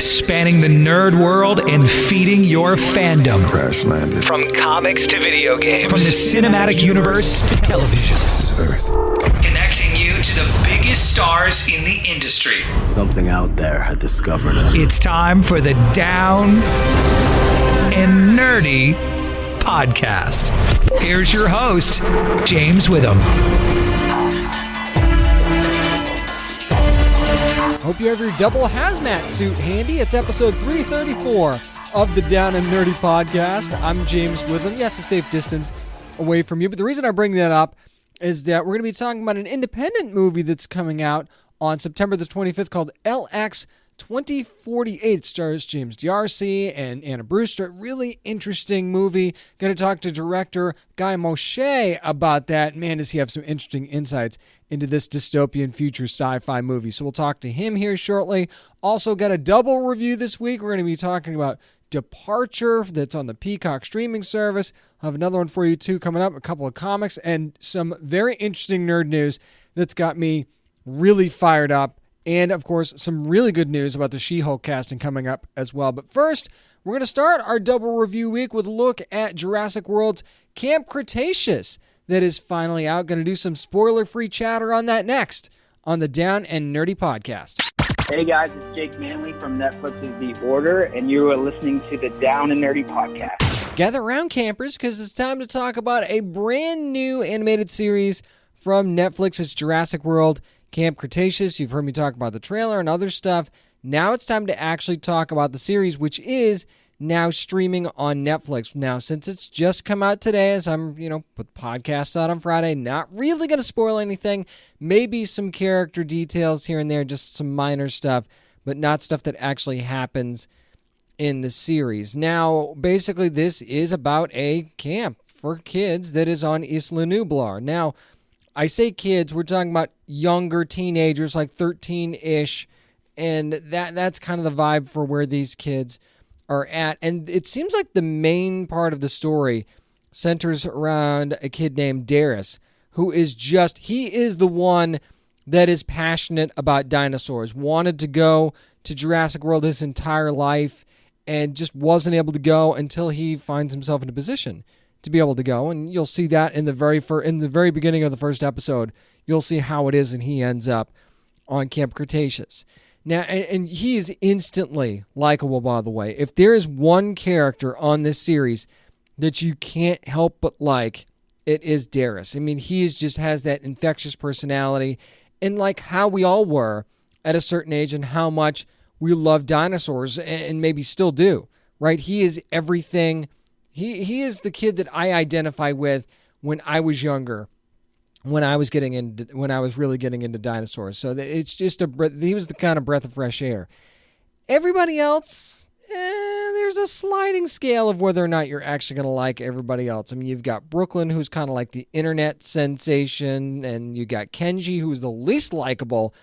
spanning the nerd world and feeding your fandom. Crash landed. From comics to video games. From the cinematic universe to television. This is Earth. Connecting you to the biggest stars in the industry. Something out there had discovered us. It's time for the Down and Nerdy podcast. Here's your host, James Witham. Hope you have your double hazmat suit handy. It's episode 334 of the Down and Nerdy podcast. I'm James Witham. Yes, a safe distance away from you. But the reason I bring that up is that we're going to be talking about an independent movie that's coming out on September the 25th called LX 2048. It stars James D'Arcy and Anna Brewster. Really interesting movie. Going to talk to director Guy Moshe about that. Man, does he have some interesting insights into this dystopian future sci-fi movie. So we'll talk to him here shortly. Also got a double review this week. We're going to be talking about Departure that's on the Peacock streaming service. I'll have another one for you too coming up, a couple of comics, and some very interesting nerd news that's got me really fired up. And, of course, some really good news about the She-Hulk casting coming up as well. But first, we're going to start our double review week with a look at Jurassic World's Camp Cretaceous that is finally out. Going to do some spoiler-free chatter on that next on the Down and Nerdy podcast. Hey guys, it's Jake Manley from Netflix's The Order, and you are listening to the Down and Nerdy podcast. Gather around, campers, because it's time to talk about a brand new animated series from Netflix. It's Jurassic World Camp Cretaceous. You've heard me talk about the trailer and other stuff. Now it's time to actually talk about the series, which is now streaming on Netflix. Now, since it's just come out today, as I'm, put podcasts out on Friday, not really going to spoil anything. Maybe some character details here and there, just some minor stuff, but not stuff that actually happens in the series. Now, basically, this is about a camp for kids that is on Isla Nublar. Now, I say kids, we're talking about younger teenagers, like 13-ish, and that's kind of the vibe for where these kids are at. And it seems like the main part of the story centers around a kid named Darius, who is he is the one that is passionate about dinosaurs, wanted to go to Jurassic World his entire life, and just wasn't able to go until he finds himself in a position to be able to go. And you'll see that in the very beginning of the first episode. You'll see how it is, and he ends up on Camp Cretaceous. Now, and he is instantly likable, by the way. If there is one character on this series that you can't help but like, it is Darius. I mean, just has that infectious personality, and like how we all were at a certain age and how much we love dinosaurs and maybe still do, right? He is everything. He is the kid that I identify with when I was younger, when I was really getting into dinosaurs. So it's just he was the kind of breath of fresh air. Everybody else, there's a sliding scale of whether or not you're actually going to like everybody else. I mean, you've got Brooklyn, who's kind of like the internet sensation, and you got Kenji, who's the least likable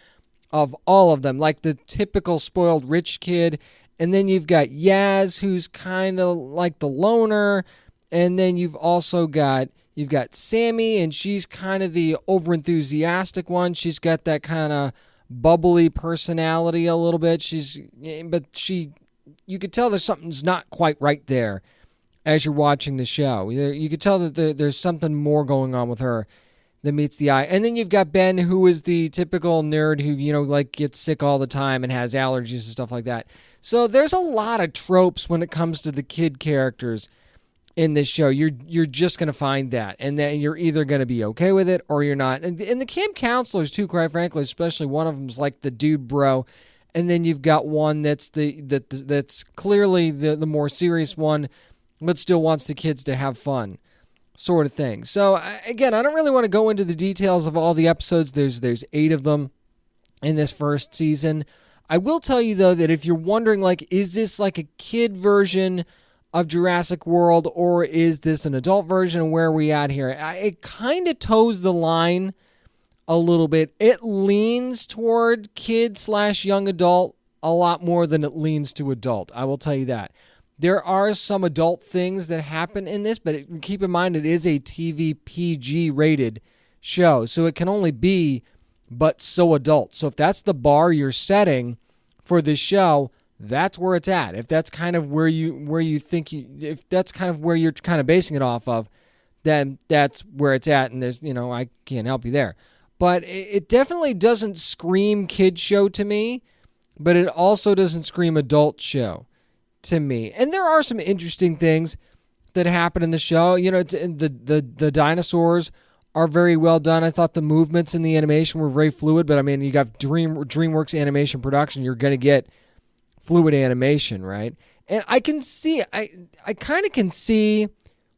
of all of them, like the typical spoiled rich kid. And then you've got Yaz, who's kind of like the loner. And then you've got Sammy, and she's kind of the overenthusiastic one. She's got that kind of bubbly personality a little bit. You could tell there's something's not quite right there as you're watching the show. You could tell that there's something more going on with her that meets the eye. And then you've got Ben, who is the typical nerd who, gets sick all the time and has allergies and stuff like that. So there's a lot of tropes when it comes to the kid characters in this show. You're just going to find that. And then you're either going to be okay with it or you're not. And the camp counselors, too, quite frankly, especially one of them's like the dude bro. And then you've got one that's that's clearly the more serious one, but still wants the kids to have fun, sort of thing. So, again, I don't really want to go into the details of all the episodes. There's 8 of them in this first season. I will tell you, though, that if you're wondering, is this like a kid version of Jurassic World, or is this an adult version, and where are we at here? It kind of toes the line a little bit. It leans toward kid/young adult a lot more than it leans to adult. I will tell you that. There are some adult things that happen in this, but keep in mind it is a TV PG rated show, so it can only be but so adult. So if that's the bar you're setting for this show, that's where it's at. If that's kind of where you think if that's kind of where you're kind of basing it off of, then that's where it's at, and there's, I can't help you there. But it definitely doesn't scream kid show to me, but it also doesn't scream adult show to me. And there are some interesting things that happen in the show. The dinosaurs are very well done. I thought the movements in the animation were very fluid, but I mean, you got DreamWorks animation production, you're going to get fluid animation, right? And I can see, I kind of can see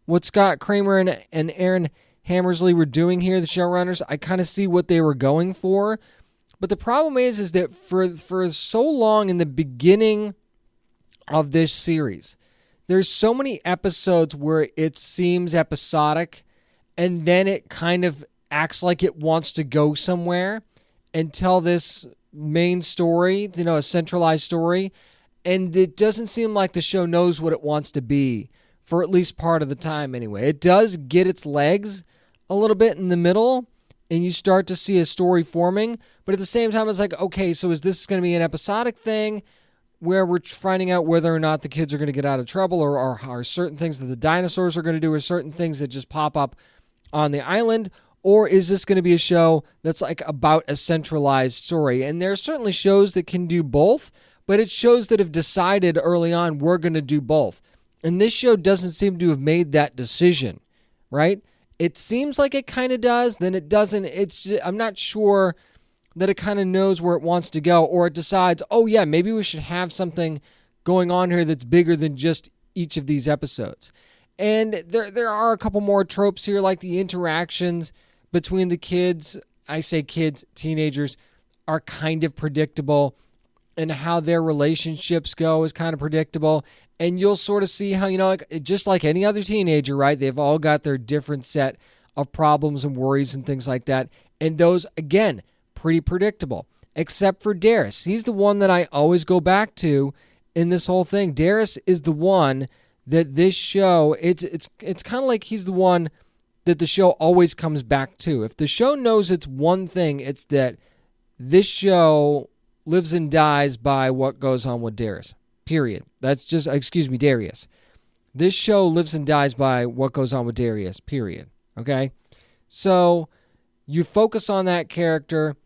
what Scott Kramer and Aaron Hammersley were doing here, the showrunners. I kind of see what they were going for. But the problem is that for so long in the beginning of this series, there's so many episodes where it seems episodic, and then it kind of acts like it wants to go somewhere and tell this main story, a centralized story, and it doesn't seem like the show knows what it wants to be for at least part of the time anyway. It does get its legs a little bit in the middle, and you start to see a story forming, but at the same time, it's like, okay, so is this going to be an episodic thing where we're finding out whether or not the kids are going to get out of trouble, or are certain things that the dinosaurs are going to do, or certain things that just pop up on the island, or is this going to be a show that's like about a centralized story? And there are certainly shows that can do both, but it's shows that have decided early on, we're going to do both. And this show doesn't seem to have made that decision, right? It seems like it kind of does, then it doesn't. I'm not sure that it kind of knows where it wants to go, or it decides, oh yeah, maybe we should have something going on here that's bigger than just each of these episodes. And there are a couple more tropes here, like the interactions between the kids. I say kids, teenagers, are kind of predictable, and how their relationships go is kind of predictable. And you'll sort of see how, just like any other teenager, right? They've all got their different set of problems and worries and things like that. And those, again, pretty predictable. Except for Darius. He's the one that I always go back to in this whole thing. Darius is the one that this show, it's kind of like he's the one that the show always comes back to. If the show knows it's one thing, it's that this show lives and dies by what goes on with Darius. Period. That's just, Darius. This show lives and dies by what goes on with Darius. Period. Okay? So you focus on that character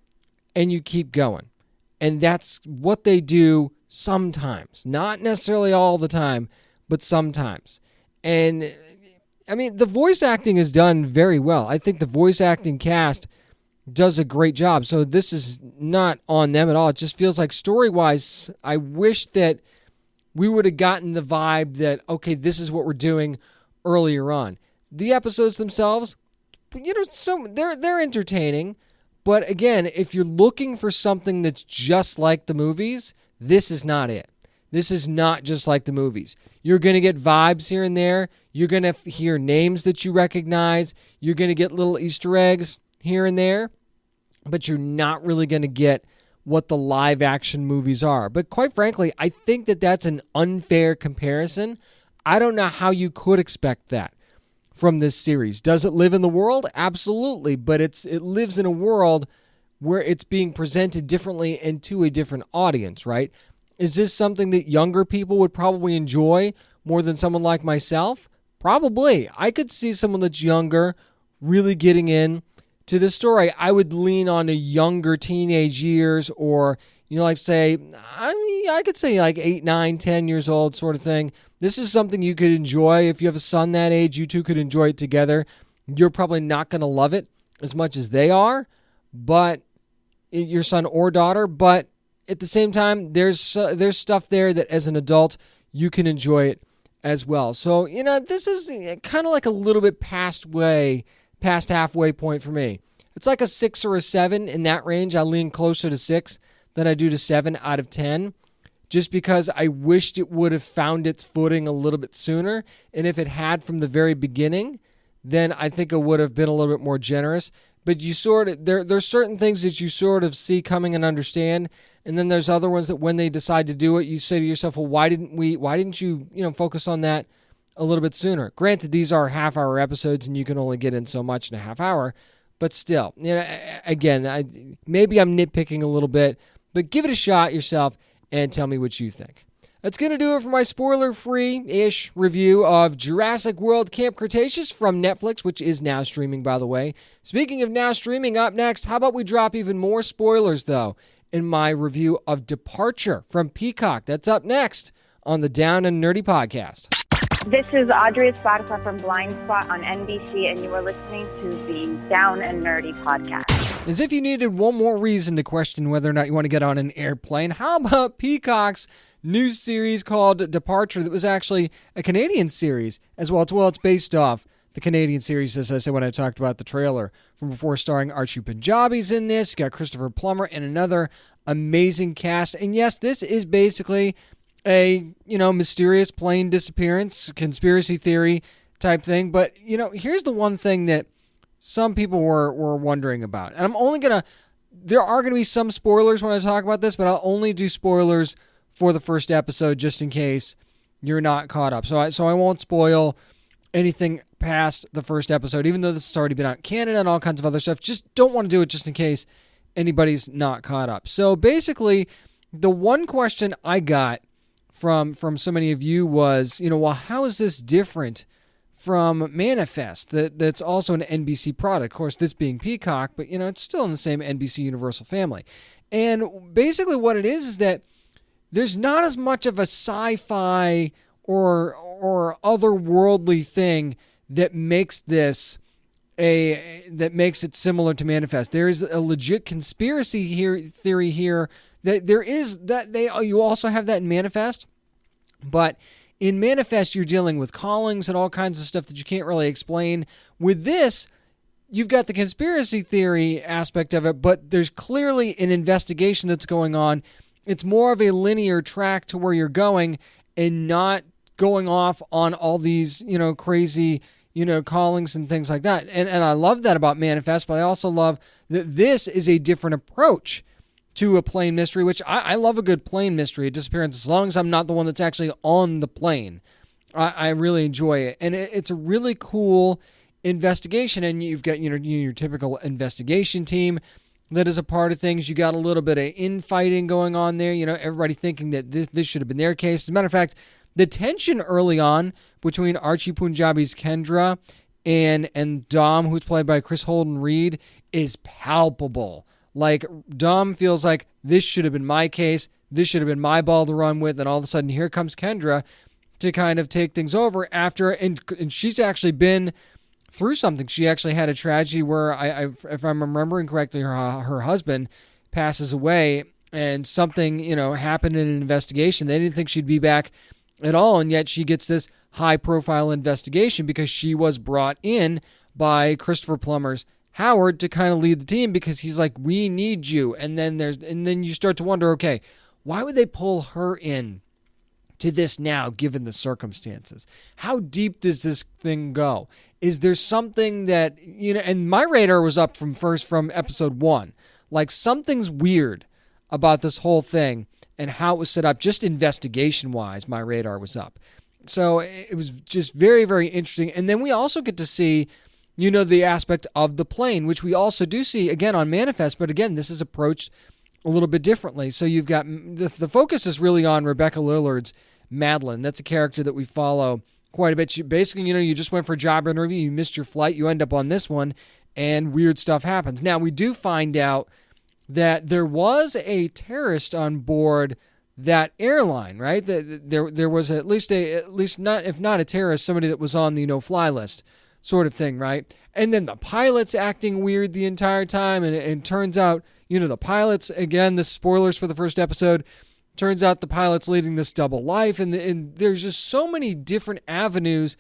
and you keep going. And that's what they do sometimes. Not necessarily all the time, but sometimes. And, I mean, the voice acting is done very well. I think the voice acting cast does a great job. So this is not on them at all. It just feels like story-wise, I wish that we would have gotten the vibe that, okay, this is what we're doing earlier on. The episodes themselves, they're entertaining. But again, if you're looking for something that's just like the movies, this is not it. This is not just like the movies. You're going to get vibes here and there. You're going to hear names that you recognize. You're going to get little Easter eggs here and there. But you're not really going to get what the live action movies are. But quite frankly, I think that that's an unfair comparison. I don't know how you could expect that from this series. Does it live in the world? Absolutely. But it lives in a world where it's being presented differently and to a different audience, right? Is this something that younger people would probably enjoy more than someone like myself? Probably. I could see someone that's younger really getting in to the story. I would lean on a younger teenage years, or, I could say like 8, 9, 10 years old sort of thing. This is something you could enjoy. If you have a son that age, you two could enjoy it together. You're probably not going to love it as much as they are, but your son or daughter, but at the same time, there's stuff there that as an adult, you can enjoy it as well. So, this is kind of like a little bit past halfway point for me. It's like a 6 or a 7 in that range. I lean closer to 6 than I do to 7 out of 10, just because I wished it would have found its footing a little bit sooner. And if it had from the very beginning, then I think it would have been a little bit more generous. But you there's certain things that you sort of see coming and understand, and then there's other ones that when they decide to do it, you say to yourself, well, why didn't you focus on that a little bit sooner? Granted, these are half-hour episodes, and you can only get in so much in a half hour, but still, again, maybe I'm nitpicking a little bit, but give it a shot yourself and tell me what you think. That's going to do it for my spoiler-free-ish review of Jurassic World Camp Cretaceous from Netflix, which is now streaming, by the way. Speaking of now streaming, up next, how about we drop even more spoilers, though, in my review of Departure from Peacock. That's up next on the Down and Nerdy Podcast. This is Audrey Esparza from Blind Spot on NBC, and you are listening to the Down and Nerdy Podcast. As if you needed one more reason to question whether or not you want to get on an airplane, how about Peacock's new series called Departure that was actually a Canadian series as well? It's based off the Canadian series, as I said when I talked about the trailer from before, starring Archie Punjabi's in this. You got Christopher Plummer and another amazing cast. And yes, this is basically a, mysterious plane disappearance, conspiracy theory type thing. But, here's the one thing that some people were wondering about. And there are going to be some spoilers when I talk about this, but I'll only do spoilers for the first episode just in case you're not caught up. So I won't spoil anything past the first episode, even though this has already been out in Canada and all kinds of other stuff. Just don't want to do it just in case anybody's not caught up. So basically, the one question I got from so many of you was, well, how is this different from Manifest that's also an NBC product? Of course, this being Peacock, but, it's still in the same NBC Universal family. And basically what it is that there's not as much of a sci-fi or otherworldly thing that makes this that makes it similar to Manifest. There is a legit conspiracy theory here that you also have that in Manifest, but in Manifest you're dealing with callings and all kinds of stuff that you can't really explain. With this, you've got the conspiracy theory aspect of it, but there's clearly an investigation that's going on. It's more of a linear track to where you're going and not going off on all these, crazy, callings and things like that. And I love that about Manifest, but I also love that this is a different approach to a plane mystery, which I love a good plane mystery, a disappearance, as long as I'm not the one that's actually on the plane. I really enjoy it. And it's a really cool investigation, and you've got, your typical investigation team that is a part of things. You got a little bit of infighting going on there. Everybody thinking that this should have been their case. As a matter of fact, the tension early on between Archie Punjabi's Kendra and Dom, who's played by Chris Holden-Reed, is palpable. Like, Dom feels like this should have been my case. This should have been my ball to run with. And all of a sudden, here comes Kendra to kind of take things over after. And she's actually been through something. She actually had a tragedy where, if I'm remembering correctly, her husband passes away, and something, happened in an investigation. They didn't think she'd be back at all, and yet she gets this high-profile investigation because she was brought in by Christopher Plummer's Howard to kind of lead the team, because he's like, we need you. And then you start to wonder, okay, why would they pull her in to this now, given the circumstances? How deep does this thing go? Is there something that, and my radar was up from episode 1. Like, something's weird about this whole thing and how it was set up, just investigation-wise, my radar was up. So it was just very, very interesting. And then we also get to see, the aspect of the plane, which we also do see, again, on Manifest, but again, this is approached a little bit differently. So you've got, the focus is really on Rebecca Lillard's Madeline. That's a character that we follow quite a bit. Basically, you just went for a job interview, you missed your flight, you end up on this one, and weird stuff happens. Now, we do find out that there was a terrorist on board that airline, right? There was at least not, if not a terrorist, somebody that was on the no-fly list sort of thing, right? And then the pilot's acting weird the entire time, and it turns out, the pilots, again, the spoilers for the first episode, turns out the pilot's leading this double life, and there's just so many different avenues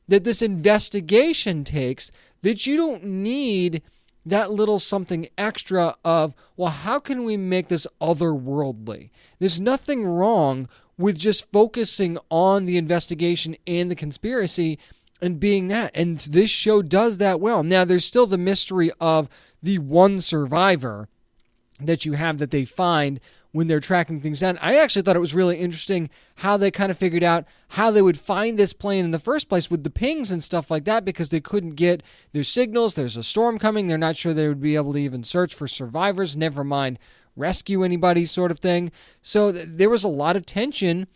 that this investigation takes that you don't need that little something extra of, well, how can we make this otherworldly? There's nothing wrong with just focusing on the investigation and the conspiracy and being that. And this show does that well. Now, there's still the mystery of the one survivor that you have that they find when they're tracking things down. I actually thought it was really interesting how they kind of figured out how they would find this plane in the first place with the pings and stuff like that, because they couldn't get their signals. There's a storm coming. They're not sure they would be able to even search for survivors, never mind rescue anybody sort of thing. So there was a lot of tension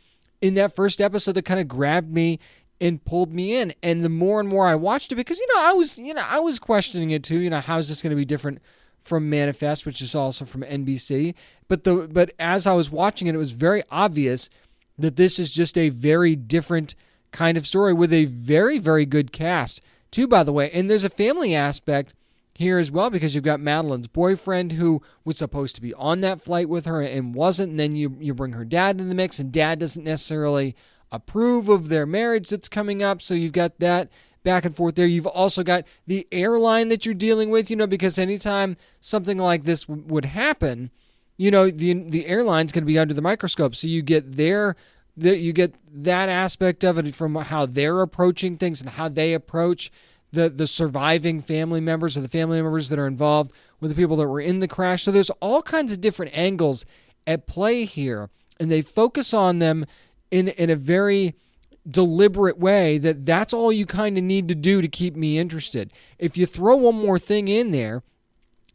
in that first episode that kind of grabbed me and pulled me in. And the more and more I watched it, because, I was questioning it too, how is this going to be different from Manifest, which is also from NBC. But as I was watching it, it was very obvious that this is just a very different kind of story with a very, very good cast too, by the way. And there's a family aspect here as well, because you've got Madeline's boyfriend who was supposed to be on that flight with her and wasn't. And then you bring her dad in the mix, and dad doesn't necessarily approve of their marriage that's coming up. So you've got that back and forth there. You've also got the airline that you're dealing with, because anytime something like this would happen, the airline's going to be under the microscope. So you get you get that aspect of it from how they're approaching things and how they approach the surviving family members, or the family members that are involved with the people that were in the crash. So there's all kinds of different angles at play here, and they focus on them in a very deliberate way. That's all you kind of need to do to keep me interested. If you throw one more thing in there,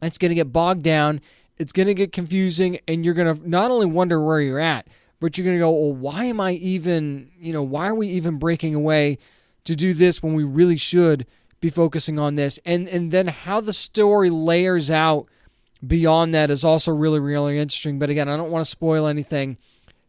it's going to get bogged down, it's going to get confusing, and you're going to not only wonder where you're at, but you're going to go, well, why are we even breaking away to do this when we really should be focusing on this? And then how the story layers out beyond that is also really, really interesting. But again, I don't want to spoil anything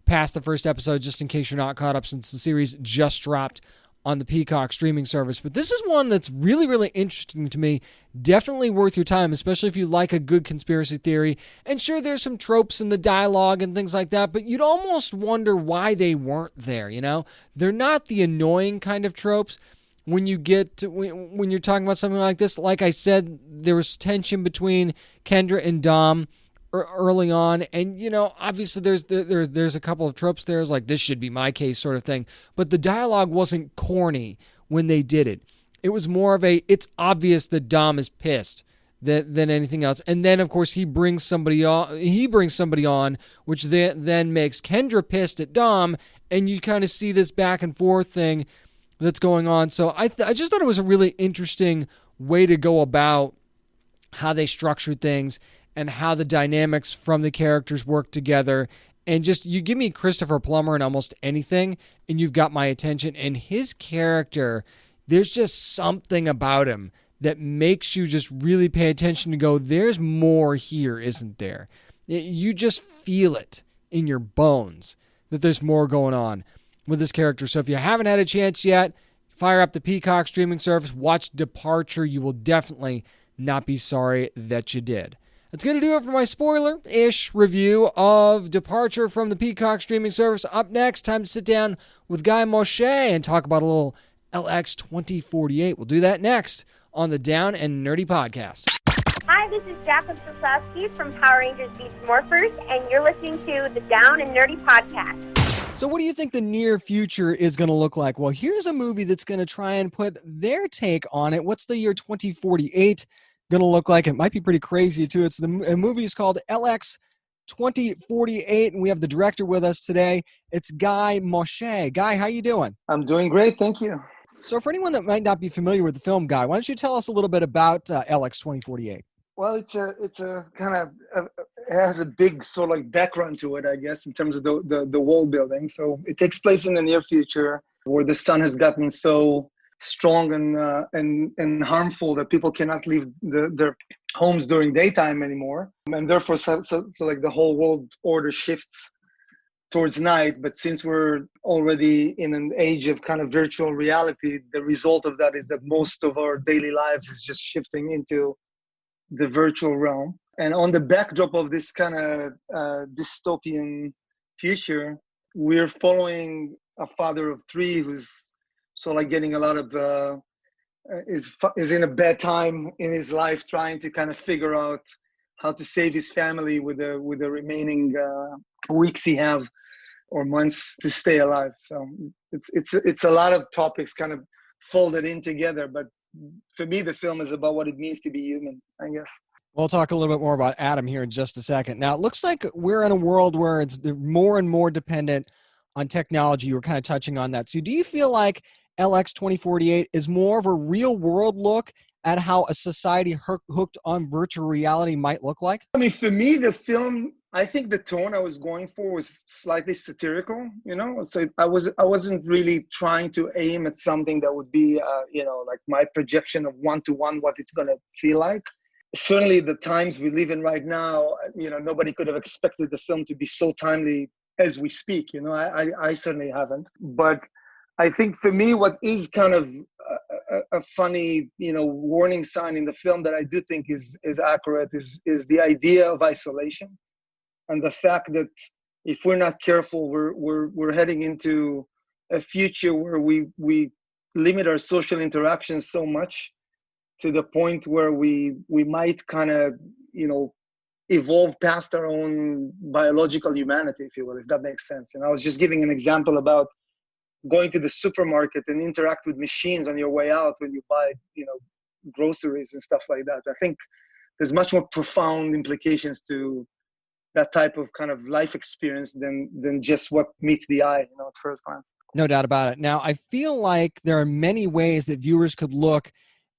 past the first episode, just in case you're not caught up, since the series just dropped on the Peacock streaming service. But this is one that's really, really interesting to me. Definitely worth your time, especially if you like a good conspiracy theory. And sure, there's some tropes in the dialogue and things like that, but you'd almost wonder why they weren't there, They're not the annoying kind of tropes. When you're talking about something like this, like I said, there was tension between Kendra and Dom early on, and obviously there's a couple of tropes there, like this should be my case sort of thing, but the dialogue wasn't corny when they did it. It was more of it's obvious that Dom is pissed than anything else. And then of course he brings somebody on, which then makes Kendra pissed at Dom, and you kind of see this back and forth thing that's going on. So I just thought it was a really interesting way to go about how they structured things and how the dynamics from the characters work together. And just, you give me Christopher Plummer in almost anything, and you've got my attention. And his character, there's just something about him that makes you just really pay attention to go, there's more here, isn't there? You just feel it in your bones that there's more going on with this character. So if you haven't had a chance yet, fire up the Peacock streaming service, watch Departure. You will definitely not be sorry that you did. That's going to do it for my spoiler-ish review of Departure from the Peacock streaming service. Up next, time to sit down with Guy Moshe and talk about a little LX 2048. We'll do that next on the Down and Nerdy Podcast. Hi, this is Jacqueline Sosowski from Power Rangers Beast Morphers, and you're listening to the Down and Nerdy Podcast. So what do you think the near future is going to look like? Well, here's a movie that's going to try and put their take on it. What's the year 2048 going to look like? It might be pretty crazy, too. A movie is called LX 2048, and we have the director with us today. It's Guy Moshe. Guy, how you doing? I'm doing great, thank you. So for anyone that might not be familiar with the film, Guy, why don't you tell us a little bit about LX 2048? Well, it's a kind of it has a big sort of like background to it, I guess, in terms of the world building. So it takes place in the near future, where the sun has gotten so strong and harmful that people cannot leave their homes during daytime anymore, and therefore so like the whole world order shifts towards night. But since we're already in an age of kind of virtual reality, the result of that is that most of our daily lives is just shifting into the virtual realm. And on the backdrop of this kind of dystopian future, we're following a father of three who's sort of like getting a lot of is in a bad time in his life, trying to kind of figure out how to save his family with the remaining weeks he have or months to stay alive. So it's a lot of topics kind of folded in together, but for me, the film is about what it means to be human, I guess. We'll talk a little bit more about Adam here in just a second. Now, it looks like we're in a world where it's more and more dependent on technology. You were kind of touching on that. So do you feel like LX 2048 is more of a real-world look at how a society hooked on virtual reality might look like? I mean, for me, the film I think the tone I was going for was slightly satirical, So I wasn't really trying to aim at something that would be, like my projection of one-to-one what it's going to feel like. Certainly, the times we live in right now, nobody could have expected the film to be so timely as we speak. I certainly haven't. But I think for me, what is kind of a funny, warning sign in the film that I do think is accurate is the idea of isolation. And the fact that if we're not careful, we're heading into a future where we limit our social interactions so much to the point where we might kind of, evolve past our own biological humanity, if you will, if that makes sense. And I was just giving an example about going to the supermarket and interact with machines on your way out when you buy, groceries and stuff like that. I think there's much more profound implications to that type of kind of life experience than just what meets the eye, at first glance. No doubt about it. Now, I feel like there are many ways that viewers could look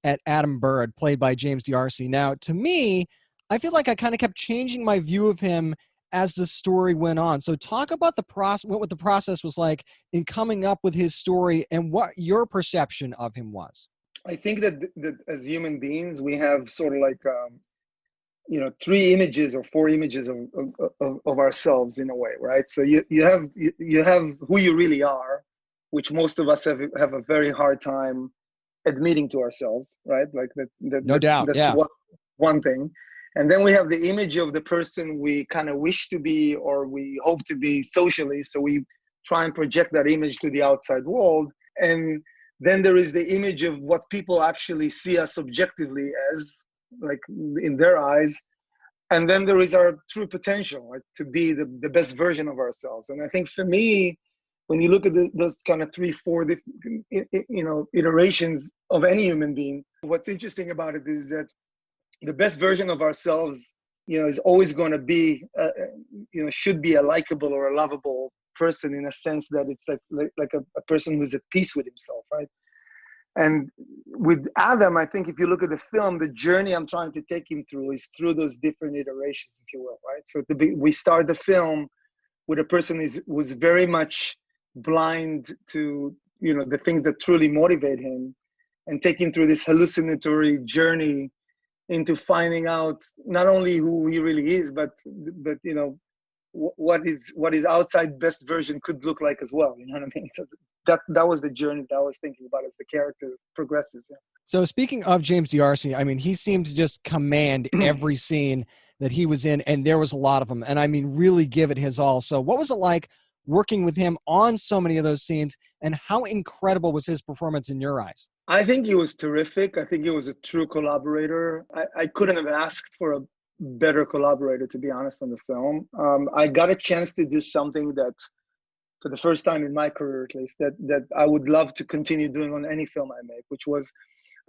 at Adam Bird, played by James D'Arcy. Now, to me, I feel like I kind of kept changing my view of him as the story went on. So talk about the process, what the process was like in coming up with his story and what your perception of him was. I think that as human beings, we have sort of like, 3 images or 4 images of ourselves in a way, right? So you have who you really are, which most of us have a very hard time admitting to ourselves, right? Like that no doubt, that's yeah. one thing. And then we have the image of the person we kind of wish to be or we hope to be socially. So we try and project that image to the outside world. And then there is the image of what people actually see us objectively as, like in their eyes. And then there is our true potential, right, to be the best version of ourselves. And I think for me, when you look at those kind of 3-4 iterations of any human being, what's interesting about it is that the best version of ourselves, is always going to be, should be a likable or a lovable person, in a sense that it's like a person who's at peace with himself, right? And with Adam, I think if you look at the film, the journey I'm trying to take him through is through those different iterations, if you will, right? So we start the film with a person who's very much blind to, the things that truly motivate him, and take him through this hallucinatory journey into finding out not only who he really is, but what his outside best version could look like as well. You know what I mean? So that was the journey that I was thinking about as the character progresses. Yeah. So speaking of James D'Arcy, I mean, he seemed to just command every scene that he was in, and there was a lot of them. And I mean, really give it his all. So what was it like working with him on so many of those scenes, and how incredible was his performance in your eyes? I think he was terrific. I think he was a true collaborator. I couldn't have asked for a better collaborator, to be honest, on the film. I got a chance to do something that, for the first time in my career at least, that I would love to continue doing on any film I make, which was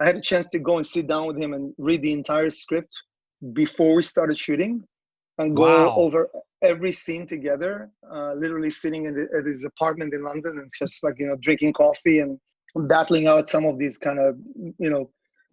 I had a chance to go and sit down with him and read the entire script before we started shooting, and go over every scene together, literally sitting at his apartment in London and just drinking coffee and battling out some of these kind of,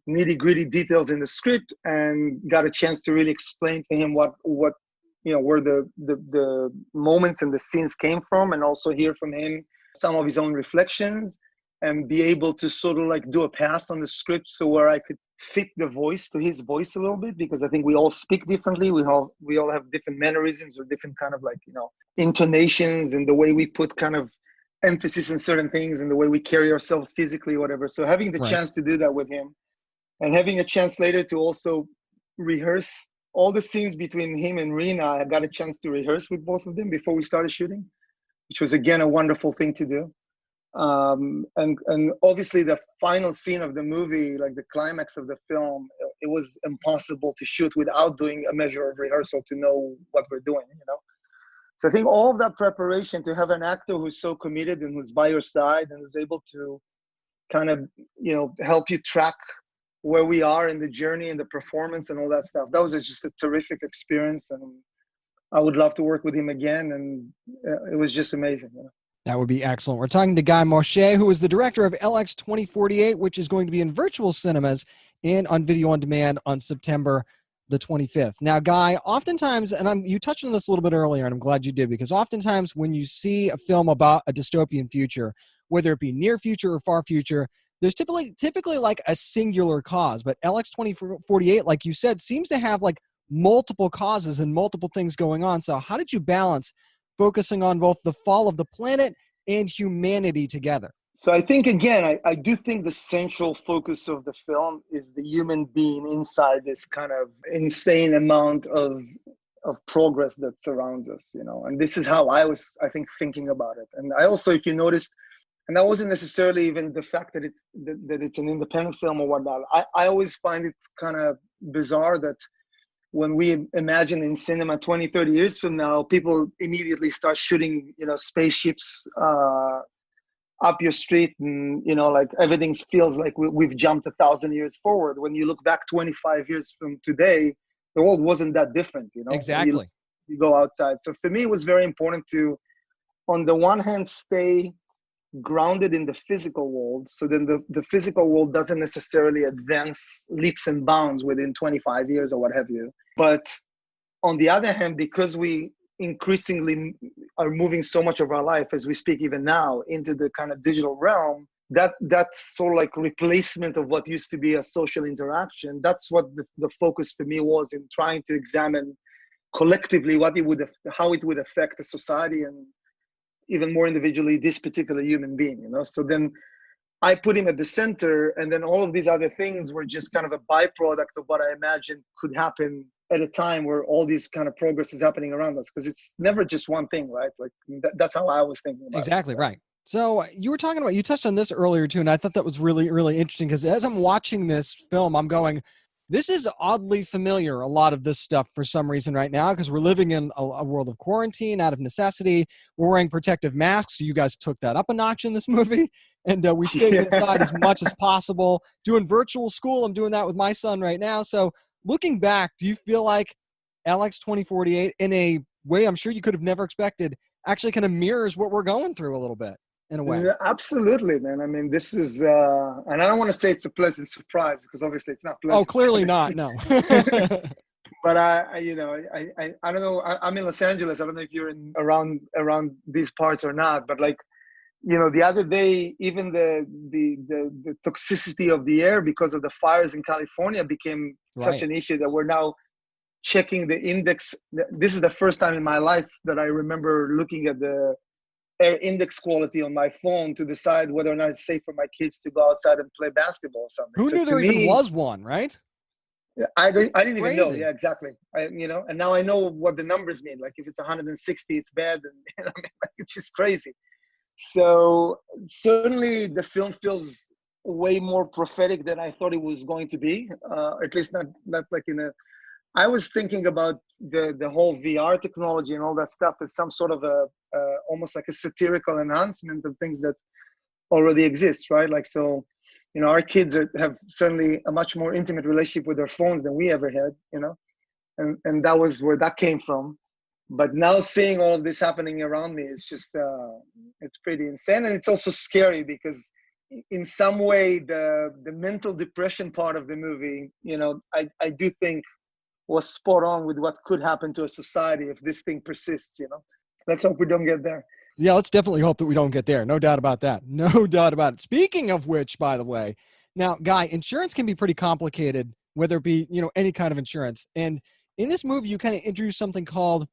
nitty-gritty details in the script, and got a chance to really explain to him what where the moments and the scenes came from, and also hear from him some of his own reflections, and be able to sort of like do a pass on the script, so where I could fit the voice to his voice a little bit, because I think we all speak differently. We all have different mannerisms or different kind of intonations, and the way we put kind of emphasis in certain things, and the way we carry ourselves physically, whatever. So having the chance to do that with him, and having a chance later to also rehearse all the scenes between him and Rena, I got a chance to rehearse with both of them before we started shooting, which was again a wonderful thing to do. And obviously the final scene of the movie, like the climax of the film, it was impossible to shoot without doing a measure of rehearsal to know what we're doing, So I think all of that preparation, to have an actor who's so committed and who's by your side and is able to kind of, help you track where we are in the journey and the performance and all that stuff, that was just a terrific experience. And I would love to work with him again. And it was just amazing. That would be excellent. We're talking to Guy Moshe, who is the director of LX 2048, which is going to be in virtual cinemas and on video on demand on September the 25th. Now, Guy, oftentimes, and you touched on this a little bit earlier, and I'm glad you did, because oftentimes when you see a film about a dystopian future, whether it be near future or far future, there's typically like a singular cause. But LX 2048, like you said, seems to have like multiple causes and multiple things going on. So how did you balance focusing on both the fall of the planet and humanity together? So I think, again, I do think the central focus of the film is the human being inside this kind of insane amount of progress that surrounds us, and this is how I was, I think, thinking about it. And I also, if you noticed, and that wasn't necessarily even the fact that it's an independent film or whatnot. I always find it kind of bizarre that when we imagine in cinema 20, 30 years from now, people immediately start shooting, spaceships up your street, and like everything feels like we've jumped 1,000 years forward. When you look back 25 years from today, the world wasn't that different. Exactly. You go outside. So for me, it was very important to, on the one hand, stay grounded in the physical world, so then the physical world doesn't necessarily advance leaps and bounds within 25 years or what have you. But on the other hand, because we increasingly are moving so much of our life as we speak even now into the kind of digital realm, that's sort of like replacement of what used to be a social interaction. That's what the focus for me was in trying to examine collectively how it would affect the society, and even more individually this particular human being. So then I put him at the center, and then all of these other things were just kind of a byproduct of what I imagined could happen at a time where all these kind of progress is happening around us, because it's never just one thing, right? Like that's how I was thinking about exactly it. Right. So you touched on this earlier too, and I thought that was really, really interesting, because as I'm watching this film, I'm going, this is oddly familiar, a lot of this stuff for some reason right now, because we're living in a world of quarantine out of necessity. We're wearing protective masks, so you guys took that up a notch in this movie, and we stayed inside as much as possible. Doing virtual school, I'm doing that with my son right now. So looking back, do you feel like LX 2048, in a way I'm sure you could have never expected, actually kind of mirrors what we're going through a little bit, in a way? Yeah, absolutely, man. I mean, this is, and I don't want to say it's a pleasant surprise, because obviously it's not pleasant. Oh, clearly not, no. But I don't know. I'm in Los Angeles. I don't know if you're around these parts or not. But like, the other day, even the toxicity of the air because of the fires in California became such an issue that we're now checking the index. This is the first time in my life that I remember looking at the air index quality on my phone to decide whether or not it's safe for my kids to go outside and play basketball or something. Who knew there even was one, right? I didn't even know. Yeah, exactly. And now I know what the numbers mean. Like if it's 160, it's bad. And it's just crazy. So certainly the film feels way more prophetic than I thought it was going to be. At least not like I was thinking about the whole VR technology and all that stuff as some sort of almost like a satirical enhancement of things that already exist, right? Like, so, our kids have certainly a much more intimate relationship with their phones than we ever had, and that was where that came from. But now seeing all of this happening around me, it's just, it's pretty insane. And it's also scary because in some way, the mental depression part of the movie, I do think was spot on with what could happen to a society if this thing persists, Let's hope we don't get there. Yeah, let's definitely hope that we don't get there. No doubt about that. No doubt about it. Speaking of which, by the way, now, Guy, insurance can be pretty complicated, whether it be, any kind of insurance. And in this movie, you kind of introduce something called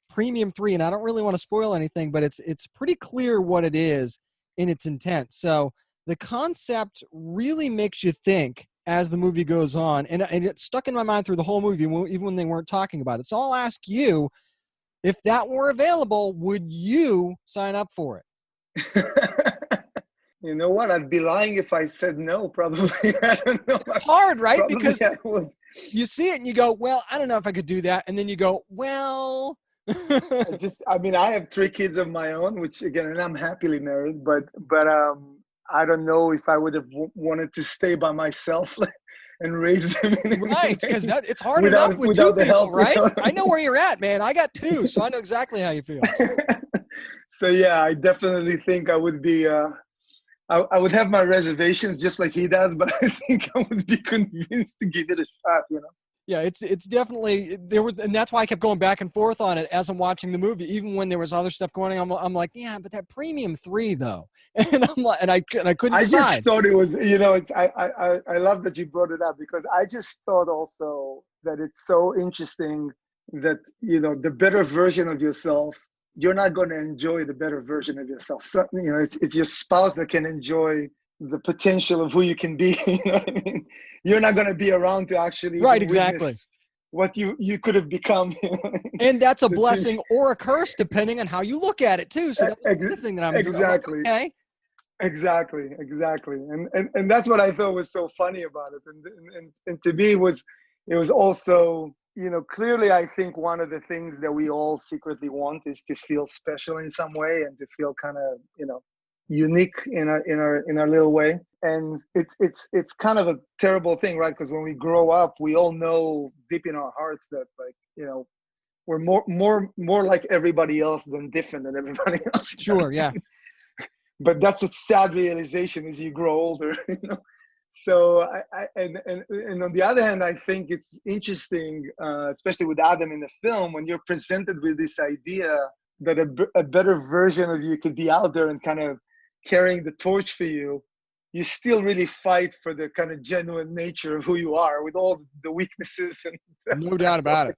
Premium 3, and I don't really want to spoil anything, but it's pretty clear what it is in its intent. So the concept really makes you think as the movie goes on, and it stuck in my mind through the whole movie, even when they weren't talking about it. So I'll ask you, if that were available, would you sign up for it? You know what? I'd be lying if I said no, probably. I don't know. It's hard, right? Probably Because I would. you see it and you go, well, I don't know if I could do that. And then you go, well... I have 3 kids of my own, which again, and I'm happily married, but I don't know if I would have wanted to stay by myself and raise them. Right, because it's hard enough with 2 people, help, right? I know where you're at, man. I got 2, so I know exactly how you feel. So yeah, I definitely think I would be, I would have my reservations just like he does, but I think I would be convinced to give it a shot, Yeah, it's definitely there was, and that's why I kept going back and forth on it as I'm watching the movie. Even when there was other stuff going on, I'm like, yeah, but that premium 3 though, and I'm like, and I couldn't I decide. just thought it was, it's I love that you brought it up, because I just thought also that it's so interesting that the better version of yourself, you're not going to enjoy the better version of yourself. So, it's your spouse that can enjoy the potential of who you can be. You know what I mean? You're not going to be around to actually witness what you could have become. You know what I mean? And that's a blessing or a curse depending on how you look at it too. So that's the thing that I'm doing. Exactly. Like, okay. Exactly. And that's what I thought was so funny about it. And to me it was also, clearly I think one of the things that we all secretly want is to feel special in some way and to feel kind of, unique in our little way. And it's kind of a terrible thing, right? Because when we grow up, we all know deep in our hearts that, like, we're more like everybody else than different than everybody else. Sure, yeah. But that's a sad realization as you grow older. So and on the other hand, I think it's interesting, especially with Adam in the film, when you're presented with this idea that a better version of you could be out there and kind of carrying the torch for you. You still really fight for the kind of genuine nature of who you are, with all the weaknesses. And no doubt about it.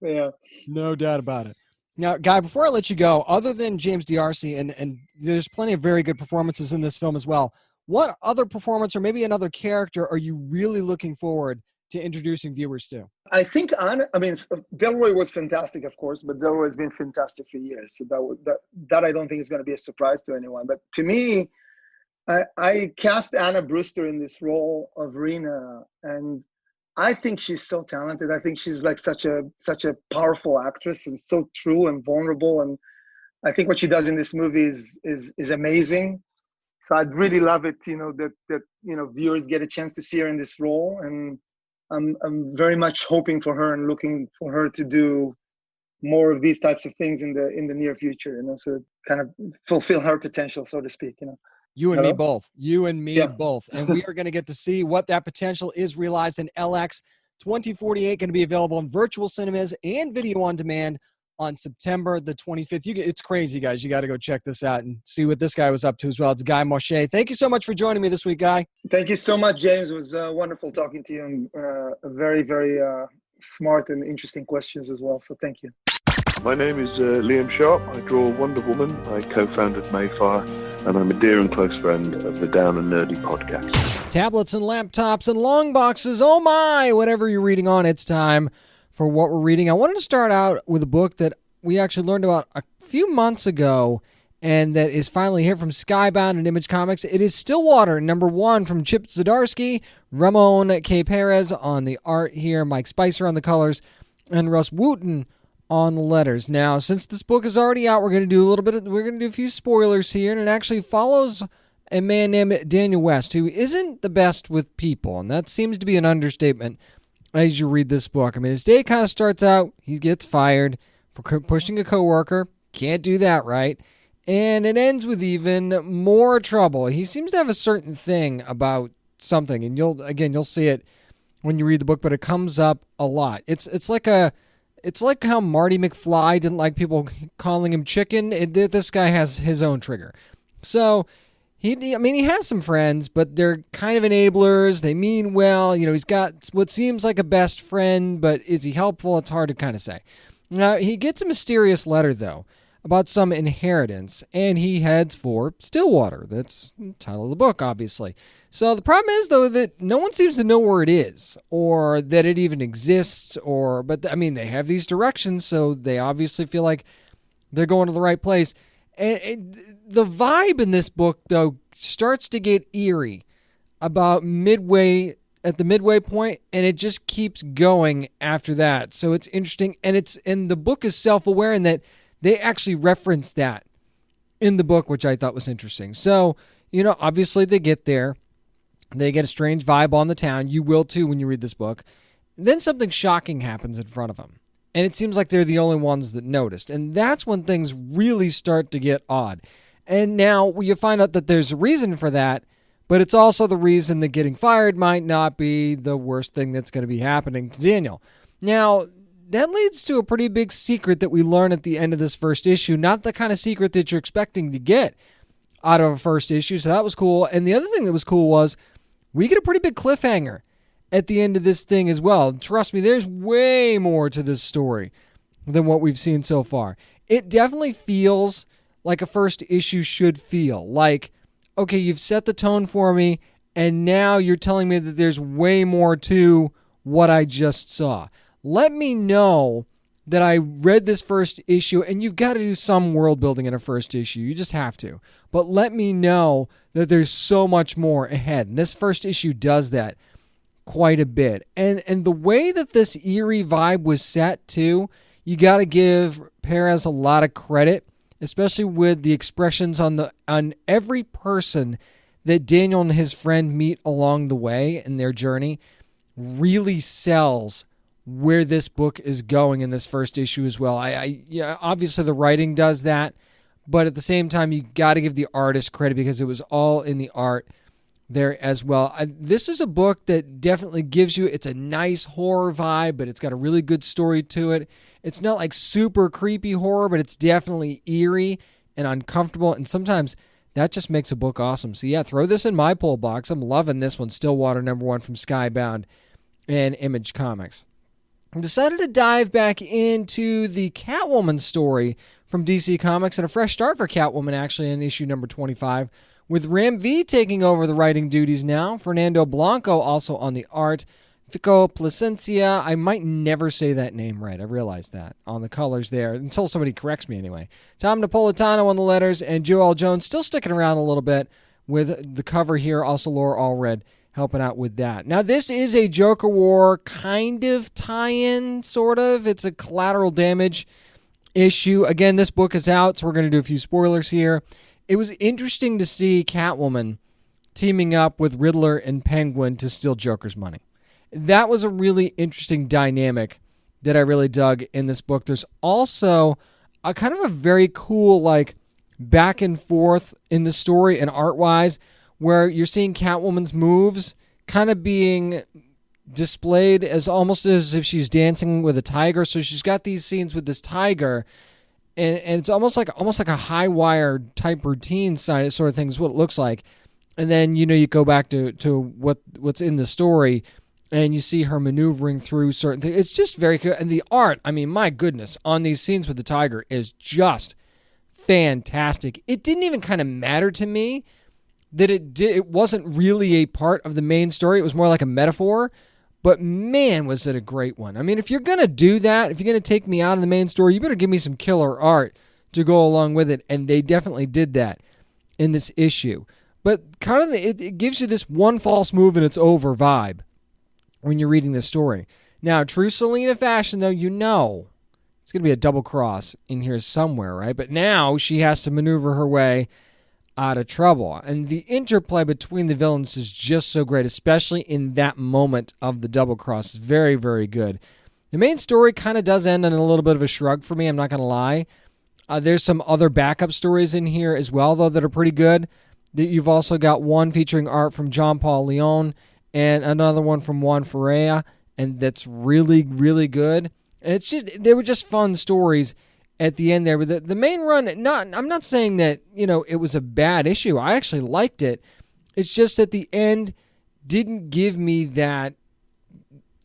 Yeah, no doubt about it. Now, Guy, before I let you go, other than James D'Arcy, and there's plenty of very good performances in this film as well, what other performance or maybe another character are you really looking forward to introducing viewers to? I think Delroy was fantastic, of course, but Delroy has been fantastic for years. So that I don't think is going to be a surprise to anyone. But to me, I cast Anna Brewster in this role of Rena, and I think she's so talented. I think she's like such a powerful actress and so true and vulnerable. And I think what she does in this movie is amazing. So I'd really love it, that viewers get a chance to see her in this role. And I'm very much hoping for her and looking for her to do more of these types of things in the near future, so kind of fulfill her potential, so to speak. You and me both. You and me both. And we are going to get to see what that potential is realized in LX 2048, going to be available in virtual cinemas and video on demand on September the 25th. It's crazy, guys. You got to go check this out and see what this guy was up to as well. It's Guy Moshe. Thank you so much for joining me this week, Guy. Thank you so much, James. It was wonderful talking to you, and very, very smart and interesting questions as well. So thank you. My name is Liam Sharp. I draw Wonder Woman. I co-founded Mayfire, and I'm a dear and close friend of the Down and Nerdy podcast. Tablets and laptops and long boxes. Oh my! Whatever you're reading on, it's time for what we're reading. I wanted to start out with a book that we actually learned about a few months ago, and that is finally here from Skybound and Image Comics. It is Stillwater, #1 from Chip Zdarsky, Ramon K. Perez on the art here, Mike Spicer on the colors, and Russ Wooten on the letters. Now, since this book is already out, we're going to do a few spoilers here, and it actually follows a man named Daniel West, who isn't the best with people, and that seems to be an understatement as you read this book. I mean, his day kind of starts out, he gets fired for pushing a coworker, can't do that right, and it ends with even more trouble. He seems to have a certain thing about something, and you'll see it when you read the book, but it comes up a lot. It's like how Marty McFly didn't like people calling him chicken. This guy has his own trigger. So he has some friends, but they're kind of enablers. They mean well. He's got what seems like a best friend, but is he helpful? It's hard to kind of say. Now, he gets a mysterious letter, though, about some inheritance, and he heads for Stillwater. That's the title of the book, obviously. So the problem is, though, that no one seems to know where it is, or that it even exists, but they have these directions, so they obviously feel like they're going to the right place. And the vibe in this book, though, starts to get eerie about at the midway point, and it just keeps going after that. So it's interesting, and the book is self-aware in that they actually reference that in the book, which I thought was interesting. So, obviously they get there. They get a strange vibe on the town. You will too when you read this book. Then something shocking happens in front of them. And it seems like they're the only ones that noticed. And that's when things really start to get odd. And now you find out that there's a reason for that, but it's also the reason that getting fired might not be the worst thing that's going to be happening to Daniel. Now, that leads to a pretty big secret that we learn at the end of this first issue, not the kind of secret that you're expecting to get out of a first issue, so that was cool. And the other thing that was cool was we get a pretty big cliffhanger at the end of this thing as well. Trust me, there's way more to this story than what we've seen so far. It definitely feels like a first issue should feel. Like, okay, you've set the tone for me, and now you're telling me that there's way more to what I just saw. Let me know that I read this first issue, and you've got to do some world building in a first issue. You just have to. But let me know that there's so much more ahead. And this first issue does that quite a bit. And the way that this eerie vibe was set, too, you got to give Perez a lot of credit, especially with the expressions on every person that Daniel and his friend meet along the way in their journey. Really sells where this book is going in this first issue as well. Yeah, obviously the writing does that, but at the same time, you got to give the artist credit because it was all in the art there as well. This is a book that definitely gives you, it's a nice horror vibe, but it's got a really good story to it. It's not like super creepy horror, but it's definitely eerie and uncomfortable, and sometimes that just makes a book awesome. So yeah, throw this in my pull box. I'm loving this one. Stillwater #1 from Skybound and Image Comics. I decided to dive back into the Catwoman story from DC Comics, and a fresh start for Catwoman actually in issue number 25, with Ram V taking over the writing duties now. Fernando Blanco also on the art. Fico Placencia, I might never say that name right. I realize that on the colors there, until somebody corrects me anyway. Tom Napolitano on the letters, and Joel Jones still sticking around a little bit with the cover here. Also Laura Allred helping out with that. Now, this is a Joker War kind of tie-in, sort of. It's a collateral damage issue. Again, this book is out, so we're going to do a few spoilers here. It was interesting to see Catwoman teaming up with Riddler and Penguin to steal Joker's money. That was a really interesting dynamic that I really dug in this book. There's also a kind of a very cool, like, back and forth in the story and art-wise, where you're seeing Catwoman's moves kind of being displayed as almost as if she's dancing with a tiger. So she's got these scenes with this tiger, and it's almost like a high wire type routine sort of thing is what it looks like. And then, you know, you go back to what's in the story, and you see her maneuvering through certain things. It's just very good. And the art, I mean, my goodness, on these scenes with the tiger is just fantastic. It didn't even kind of matter to me that it wasn't really a part of the main story. It was more like a metaphor. But man, was it a great one. I mean, if you're going to do that, if you're going to take me out of the main story, you better give me some killer art to go along with it. And they definitely did that in this issue. But kind of it gives you this one false move and it's over vibe when you're reading this story. Now, true Selena fashion, though, you know it's going to be a double cross in here somewhere, right? But now she has to maneuver her way out of trouble. And the interplay between the villains is just so great, especially in that moment of the double cross. It's very, very good. The main story kind of does end on a little bit of a shrug for me, I'm not going to lie. There's some other backup stories in here as well, though, that are pretty good. You've also got one featuring art from John Paul Leon and another one from Juan Ferreira, and that's really, really good. And it's just, they were just fun stories at the end there. But the main run, I'm not saying that, you know, it was a bad issue. I actually liked it. It's just that the end didn't give me that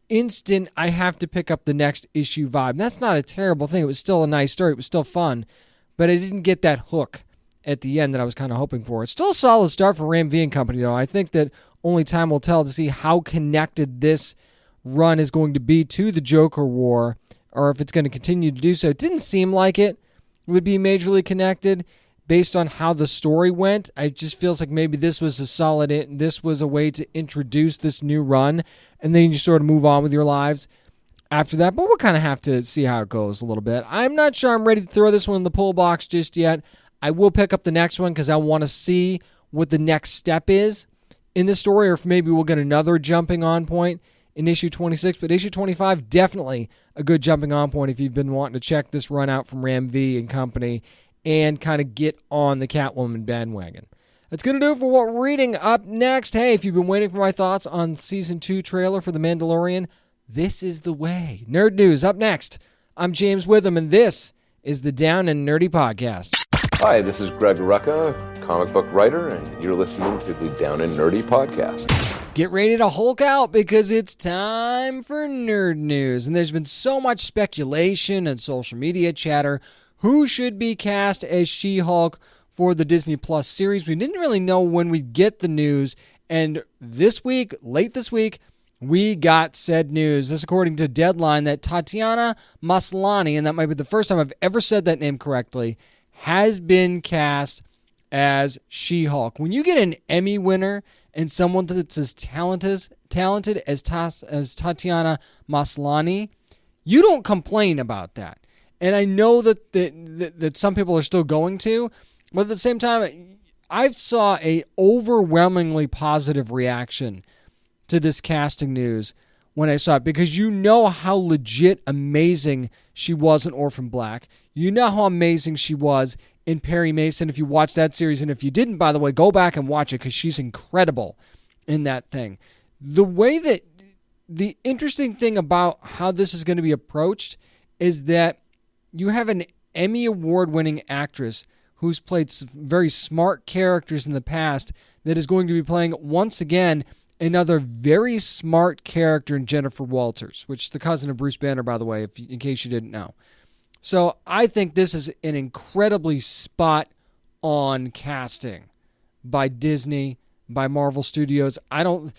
instant, I have to pick up the next issue vibe. And that's not a terrible thing. It was still a nice story. It was still fun. But I didn't get that hook at the end that I was kind of hoping for. It's still a solid start for Ram V and Company, though. I think that only time will tell to see how connected this run is going to be to the Joker War, or if it's going to continue to do so. It didn't seem like it would be majorly connected based on how the story went. It just feels like maybe this was this was a way to introduce this new run, and then you sort of move on with your lives after that. But we'll kind of have to see how it goes a little bit. I'm not sure I'm ready to throw this one in the pull box just yet. I will pick up the next one because I want to see what the next step is in the story, or if maybe we'll get another jumping on point in issue 26, but issue 25, definitely a good jumping on point if you've been wanting to check this run out from Ram V and Company and kind of get on the Catwoman bandwagon. That's going to do it for what we're reading. Up next, hey, if you've been waiting for my thoughts on Season 2 trailer for The Mandalorian, this is the way. Nerd News up next. I'm James Witham, and this is the Down and Nerdy Podcast. Hi, this is Greg Rucka, comic book writer, and you're listening to the Down and Nerdy Podcast. Get ready to Hulk out because it's time for Nerd News. And there's been so much speculation and social media chatter. Who should be cast as She-Hulk for the Disney Plus series? We didn't really know when we'd get the news. And this week, late this week, we got said news. This according to Deadline that Tatiana Maslany, and that might be the first time I've ever said that name correctly, has been cast as She-Hulk. When you get an Emmy winner and someone that's as talented as Tatiana Maslany, you don't complain about that. And I know that some people are still going to, but at the same time, I saw a overwhelmingly positive reaction to this casting news when I saw it, because you know how legit amazing she was in Orphan Black. You know how amazing she was in Perry Mason, if you watched that series. And if you didn't, by the way, go back and watch it because she's incredible in that thing. The interesting thing about how this is going to be approached is that you have an Emmy Award-winning actress who's played very smart characters in the past that is going to be playing, once again, another very smart character in Jennifer Walters, which is the cousin of Bruce Banner, by the way, in case you didn't know. So I think this is an incredibly spot-on casting by Disney, by Marvel Studios. And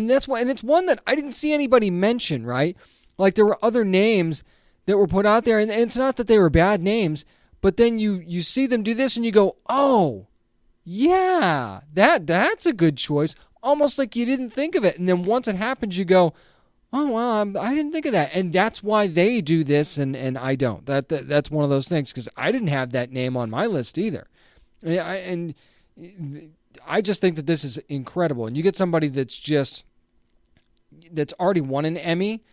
that's why, and it's one that I didn't see anybody mention, right? Like, there were other names that were put out there, and it's not that they were bad names, but then you see them do this and you go, oh, yeah, that's a good choice. Almost like you didn't think of it. And then once it happens, you go, oh, well, I didn't think of that. And that's why they do this and I don't. That's one of those things, because I didn't have that name on my list either. And I just think that this is incredible. And you get somebody that's already won an Emmy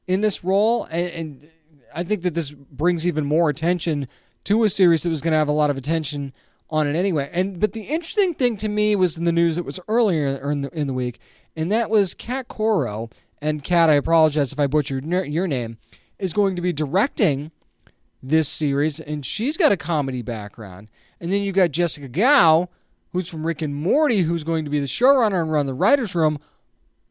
in this role. And I think that this brings even more attention to a series that was going to have a lot of attention on it anyway. But the interesting thing to me was in the news that was earlier in the week, and that was Kat Coro, and Kat, I apologize if I butchered your name, is going to be directing this series, and she's got a comedy background. And then you got Jessica Gao, who's from Rick and Morty, who's going to be the showrunner and run the writer's room,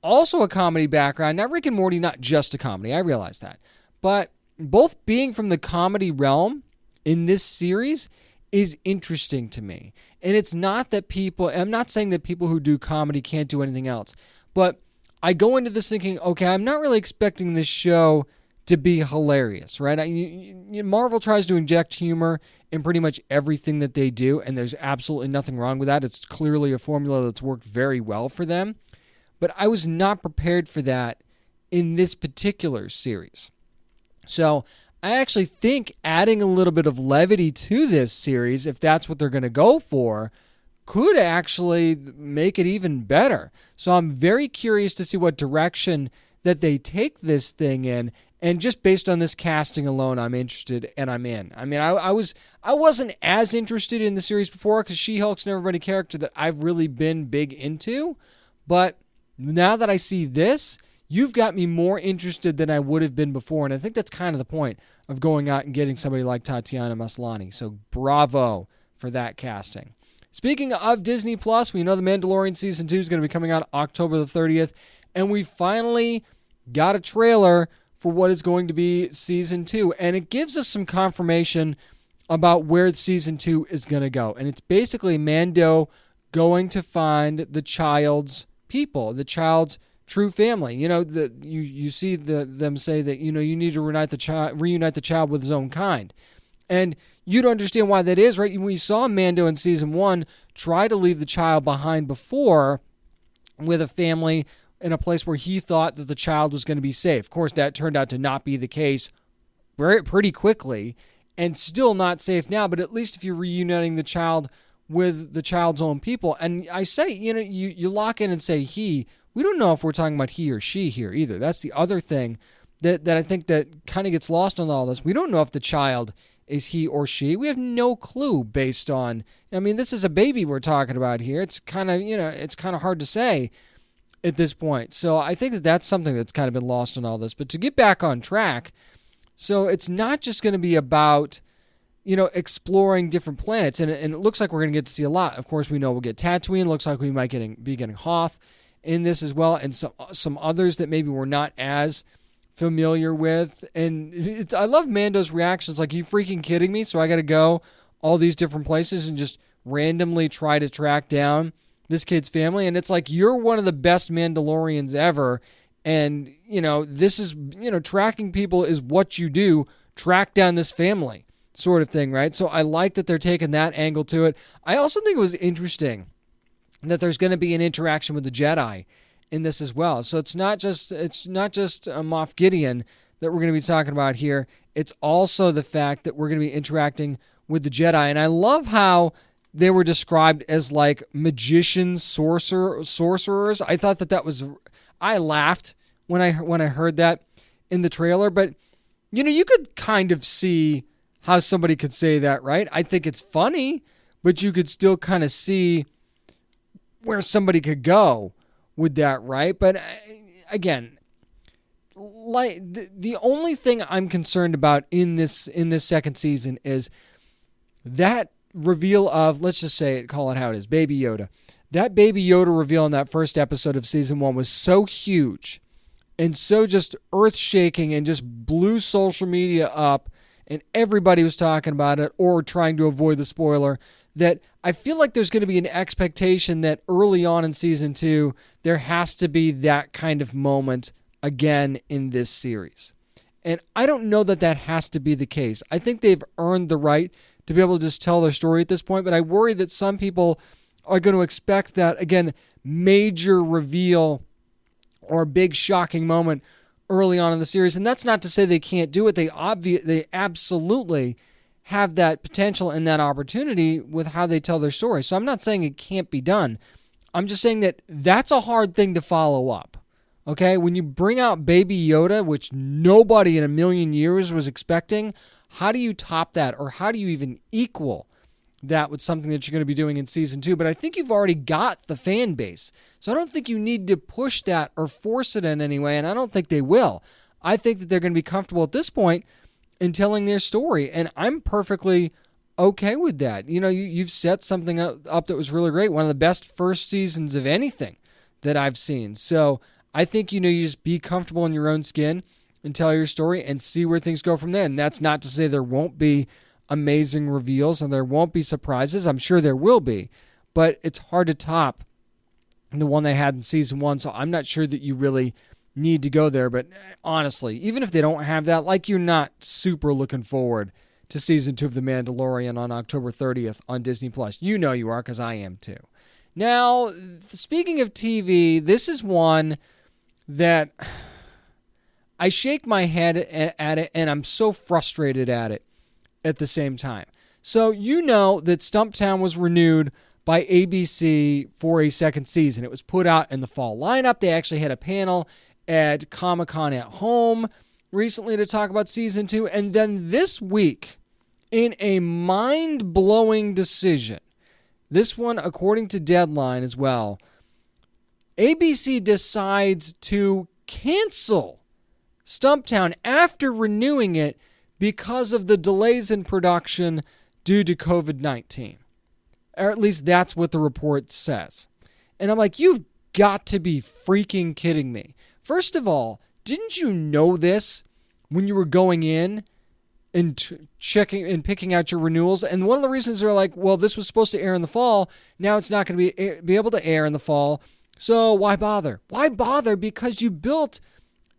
also a comedy background. Now, Rick and Morty, not just a comedy, I realize that. But both being from the comedy realm in this series is interesting to me. And it's not that I'm not saying that people who do comedy can't do anything else, but I go into this thinking, okay, I'm not really expecting this show to be hilarious, right? Marvel tries to inject humor in pretty much everything that they do, and there's absolutely nothing wrong with that. It's clearly a formula that's worked very well for them. But I was not prepared for that in this particular series. So I actually think adding a little bit of levity to this series, if that's what they're going to go for, could actually make it even better. So I'm very curious to see what direction that they take this thing in. And just based on this casting alone, I'm interested and I'm in. I mean, I wasn't as interested in the series before because She-Hulk's never been a character that I've really been big into. But now that I see this, you've got me more interested than I would have been before. And I think that's kind of the point of going out and getting somebody like Tatiana Maslany. So bravo for that casting. Speaking of Disney Plus, we know The Mandalorian Season 2 is going to be coming out October the 30th. And we finally got a trailer for what is going to be Season 2. And it gives us some confirmation about where Season 2 is going to go. And it's basically Mando going to find the child's people, the child's true family. You know, you see them say that, you know, you need to reunite the child with his own kind. And you'd understand why that is, right? We saw Mando in Season 1 try to leave the child behind before with a family in a place where he thought that the child was going to be safe. Of course, that turned out to not be the case pretty quickly and still not safe now, but at least if you're reuniting the child with the child's own people. And I say, you know, you lock in and say he. We don't know if we're talking about he or she here either. That's the other thing that I think that kind of gets lost on all this. We don't know if the child is he or she? We have no clue based on, I mean, this is a baby we're talking about here. It's kind of, it's kind of hard to say at this point. So I think that that's something that's kind of been lost in all this. But to get back on track, so it's not just going to be about, exploring different planets. And it looks like we're going to get to see a lot. Of course, we know we'll get Tatooine. Looks like we might be getting Hoth in this as well. And some others that maybe we're not as familiar with. And I love Mando's reactions. Like, are you freaking kidding me? So I got to go all these different places and just randomly try to track down this kid's family. And it's like, you're one of the best Mandalorians ever. And, this is, tracking people is what you do. Track down this family sort of thing, right? So I like that they're taking that angle to it. I also think it was interesting that there's going to be an interaction with the Jedi in this as well. So it's not just Moff Gideon that we're going to be talking about here. It's also the fact that we're going to be interacting with the Jedi. And I love how they were described as like magicians, sorcerers. I thought that was, I laughed when I heard that in the trailer, but you could kind of see how somebody could say that, right? I think it's funny, but you could still kind of see where somebody could go with that, right? But again, like the only thing I'm concerned about in this second season is that reveal of, let's just call it how it is, Baby Yoda. That Baby Yoda reveal in that first episode of season 1 was so huge and so just earth-shaking and just blew social media up, and everybody was talking about it or trying to avoid the spoiler, that I feel like there's going to be an expectation that early on in season 2, there has to be that kind of moment again in this series. And I don't know that has to be the case. I think they've earned the right to be able to just tell their story at this point, but I worry that some people are going to expect that, again, major reveal or big shocking moment early on in the series. And that's not to say they can't do it. They absolutely have that potential and that opportunity with how they tell their story. So I'm not saying it can't be done. I'm just saying that that's a hard thing to follow up. Okay? When you bring out Baby Yoda, which nobody in a million years was expecting, how do you top that, or how do you even equal that with something that you're going to be doing in season 2? But I think you've already got the fan base. So I don't think you need to push that or force it in any way, and I don't think they will. I think that they're going to be comfortable at this point in telling their story, and I'm perfectly okay with that. You've set something up that was really great, one of the best first seasons of anything that I've seen. So I think, you just be comfortable in your own skin and tell your story and see where things go from there. And that's not to say there won't be amazing reveals and there won't be surprises. I'm sure there will be, but it's hard to top the one they had in season 1. So I'm not sure that you really need to go there. But honestly, even if they don't have that, like, you're not super looking forward to season 2 of The Mandalorian on October 30th on Disney+. You know you are, because I am too. Now, speaking of TV, this is one that I shake my head at it, and I'm so frustrated at it at the same time. So you know that Stumptown was renewed by ABC for a second season. It was put out in the fall lineup. They actually had a panel at Comic-Con at Home recently to talk about season 2. And then this week, in a mind-blowing decision, this one according to Deadline as well, ABC decides to cancel Stumptown after renewing it because of the delays in production due to COVID-19. Or at least that's what the report says. And I'm like, you've got to be freaking kidding me. First of all, didn't you know this when you were going in and checking and picking out your renewals? And one of the reasons they're like, well, this was supposed to air in the fall. Now it's not going to be able to air in the fall. So why bother? Why bother? Because you built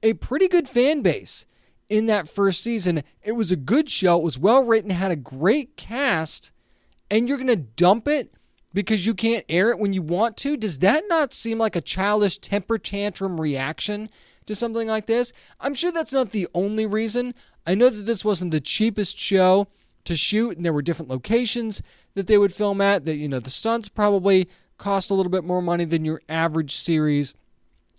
a pretty good fan base in that first season. It was a good show. It was well written, had a great cast, and you're going to dump it because you can't air it when you want to? Does that not seem like a childish temper tantrum reaction to something like this? I'm sure that's not the only reason. I know that this wasn't the cheapest show to shoot, and there were different locations that they would film at. That, the stunts probably cost a little bit more money than your average series.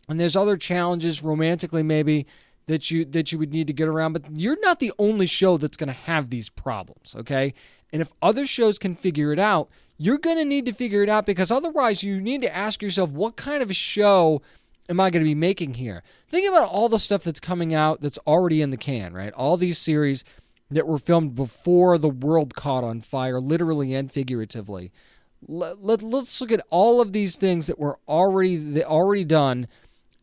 And there's other challenges romantically maybe that you would need to get around. But you're not the only show that's going to have these problems, okay? And if other shows can figure it out, you're going to need to figure it out, because otherwise you need to ask yourself, what kind of a show am I going to be making here? Think about all the stuff that's coming out that's already in the can, right? All these series that were filmed before the world caught on fire, literally and figuratively. Let's look at all of these things that were already done,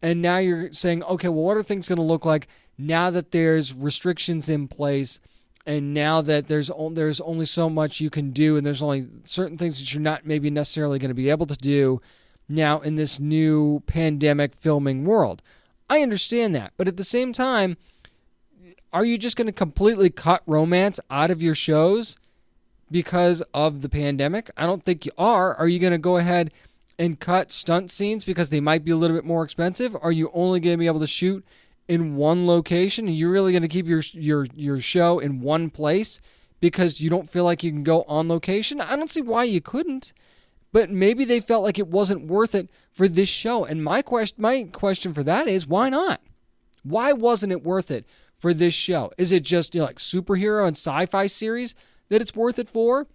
and now you're saying, okay, well, what are things going to look like now that there's restrictions in place, and now that there's only so much you can do, and there's only certain things that you're not maybe necessarily going to be able to do now in this new pandemic filming world. I understand that, but at the same time, are you just going to completely cut romance out of your shows because of the pandemic? I don't think you are. Are you going to go ahead and cut stunt scenes because they might be a little bit more expensive? Are you only going to be able to shoot in one location? Are you really going to keep your show in one place because you don't feel like you can go on location? I don't see why you couldn't, but maybe they felt like it wasn't worth it for this show. And my question for that is, why not? Why wasn't it worth it for this show? Is it just like superhero and sci-fi series that it's worth it for?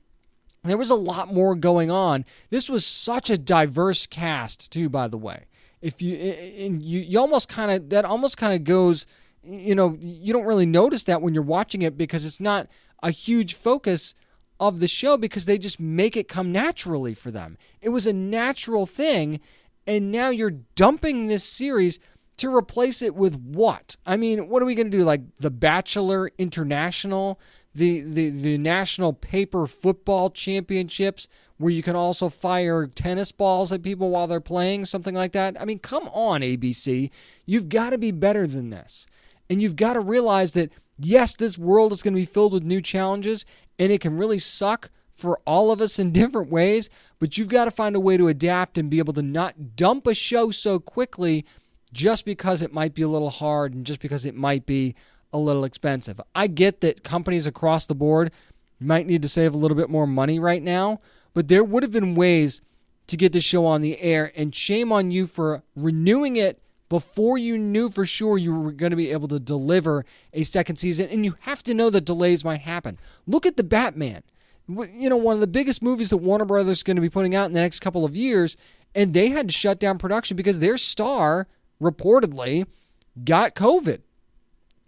There was a lot more going on. This was such a diverse cast too, by the way. If you almost kind of goes, you don't really notice that when you're watching it, because it's not a huge focus of the show, because they just make it come naturally for them. It was a natural thing, and now you're dumping this series to replace it with what? I mean, what are we going to do? Like The Bachelor International, the National Paper Football Championships, where you can also fire tennis balls at people while they're playing, something like that? I mean, come on, ABC. You've got to be better than this. And you've got to realize that, yes, this world is going to be filled with new challenges, and it can really suck for all of us in different ways, but you've got to find a way to adapt and be able to not dump a show so quickly just because it might be a little hard and just because it might be a little expensive. I get that companies across the board might need to save a little bit more money right now, but there would have been ways to get this show on the air, and shame on you for renewing it before you knew for sure you were going to be able to deliver a second season. And you have to know that delays might happen. Look at The Batman. One of the biggest movies that Warner Brothers is going to be putting out in the next couple of years, and they had to shut down production because their star reportedly got COVID.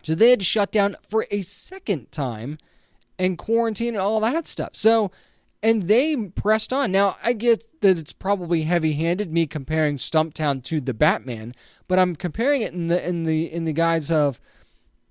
So they had to shut down for a second time and quarantine and all that stuff. So, and they pressed on. Now, I get that it's probably heavy-handed, me comparing Stumptown to The Batman, but I'm comparing it in the guise of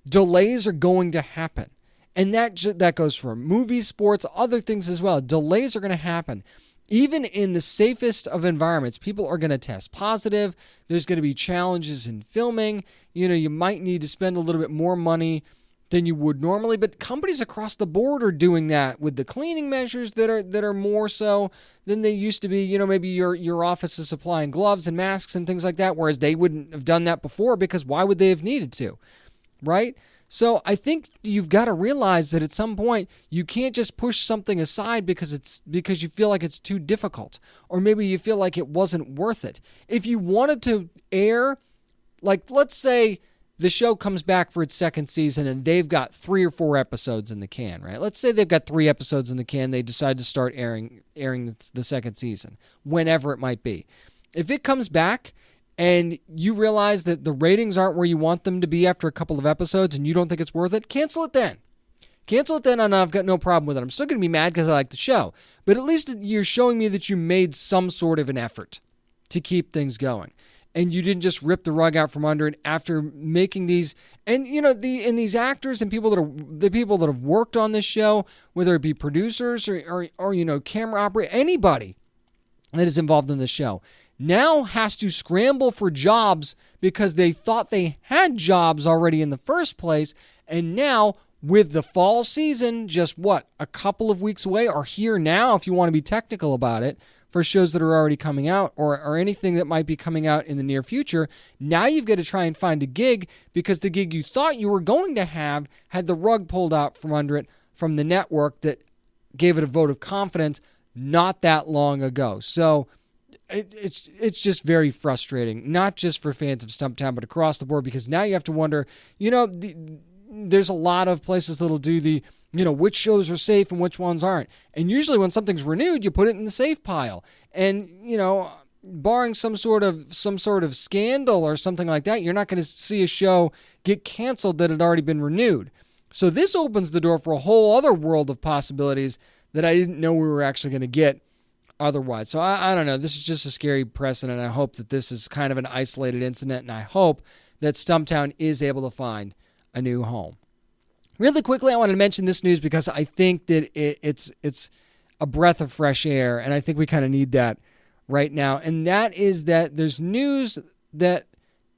delays are going to happen. And that goes for movies, sports, other things as well. Delays are going to happen. Even in the safest of environments, people are going to test positive. There's going to be challenges in filming. You might need to spend a little bit more money than you would normally, but companies across the board are doing that with the cleaning measures that are more so than they used to be. Maybe your office is supplying gloves and masks and things like that, whereas they wouldn't have done that before, because why would they have needed to, right? So I think you've got to realize that at some point you can't just push something aside because you feel like it's too difficult, or maybe you feel like it wasn't worth it. If you wanted to air, like, let's say the show comes back for its second season and they've got 3 or 4 episodes in the can, right? Let's say they've got 3 episodes in the can. They decide to start airing the second season, whenever it might be. If it comes back and you realize that the ratings aren't where you want them to be after a couple of episodes and you don't think it's worth it, cancel it then. Cancel it then, and I've got no problem with it. I'm still going to be mad because I like the show, but at least you're showing me that you made some sort of an effort to keep things going. And you didn't just rip the rug out from under it after making these. And these actors and people that have worked on this show, whether it be producers or camera operator, anybody that is involved in the show, now has to scramble for jobs because they thought they had jobs already in the first place, and now with the fall season just a couple of weeks away, or here now if you want to be technical about it, for shows that are already coming out or anything that might be coming out in the near future, now you've got to try and find a gig because the gig you thought you were going to have had the rug pulled out from under it from the network that gave it a vote of confidence not that long ago. So it's just very frustrating, not just for fans of Stumptown, but across the board, because now you have to wonder, there's a lot of places that'll do the, which shows are safe and which ones aren't. And usually when something's renewed, you put it in the safe pile. And, barring some sort of scandal or something like that, you're not going to see a show get canceled that had already been renewed. So this opens the door for a whole other world of possibilities that I didn't know we were actually going to get otherwise. So I don't know. This is just a scary precedent. I hope that this is kind of an isolated incident, and I hope that Stumptown is able to find a new home. Really quickly, I wanted to mention this news because I think that it's a breath of fresh air, and I think we kind of need that right now. And that is that there's news that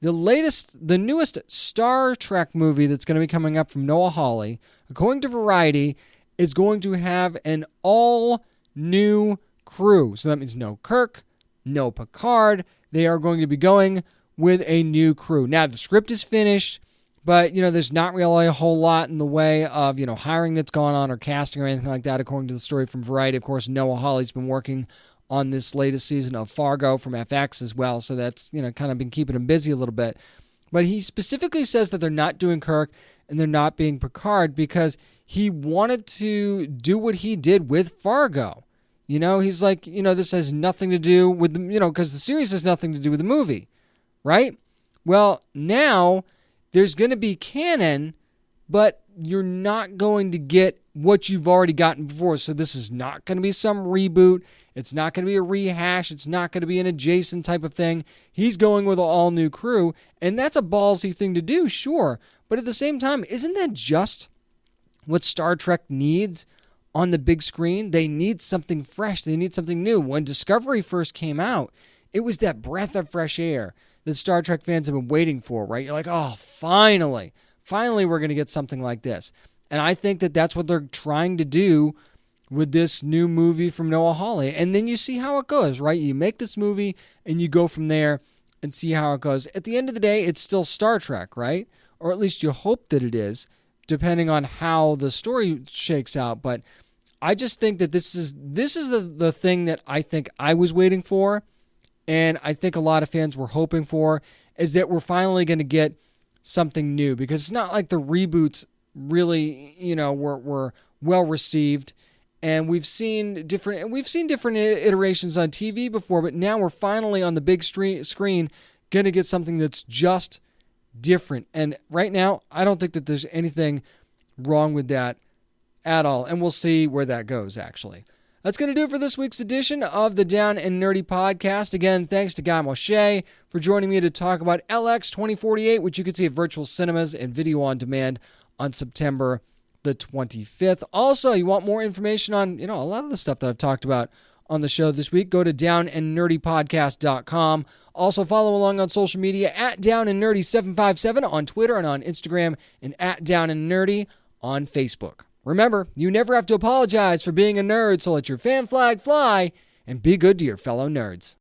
the newest Star Trek movie that's going to be coming up from Noah Hawley, according to Variety, is going to have an all-new crew. So that means no Kirk, no Picard. They are going to be going with a new crew. Now, the script is finished, but, there's not really a whole lot in the way of, hiring that's gone on or casting or anything like that, according to the story from Variety. Of course, Noah Hawley's been working on this latest season of Fargo from FX as well, so that's, kind of been keeping him busy a little bit. But he specifically says that they're not doing Kirk and they're not being Picard because he wanted to do what he did with Fargo. He's like, this has nothing to do with the, because the series has nothing to do with the movie, right? Well, now there's going to be canon, but you're not going to get what you've already gotten before. So this is not going to be some reboot. It's not going to be a rehash. It's not going to be an adjacent type of thing. He's going with an all-new crew, and that's a ballsy thing to do, sure. But at the same time, isn't that just what Star Trek needs on the big screen? They need something fresh. They need something new. When Discovery first came out, it was that breath of fresh air that Star Trek fans have been waiting for, right? You're like, oh, finally we're going to get something like this. And I think that that's what they're trying to do with this new movie from Noah Hawley. And then you see how it goes, right? You make this movie and you go from there and see how it goes. At the end of the day, it's still Star Trek, right? Or at least you hope that it is, depending on how the story shakes out. But I just think that this is the thing that I think I was waiting for, and I think a lot of fans were hoping for, is that we're finally going to get something new. Because it's not like the reboots really, were well received. And we've seen different iterations on TV before, but now we're finally on the big screen going to get something that's just different. And right now, I don't think that there's anything wrong with that at all. And we'll see where that goes, actually. That's going to do it for this week's edition of the Down and Nerdy podcast. Again, thanks to Guy Moshe for joining me to talk about LX 2048, which you can see at virtual cinemas and video on demand on September the 25th. Also, you want more information on, a lot of the stuff that I've talked about on the show this week, go to downandnerdypodcast.com. Also, follow along on social media at downandnerdy757 on Twitter and on Instagram, and at downandnerdy on Facebook. Remember, you never have to apologize for being a nerd, so let your fan flag fly and be good to your fellow nerds.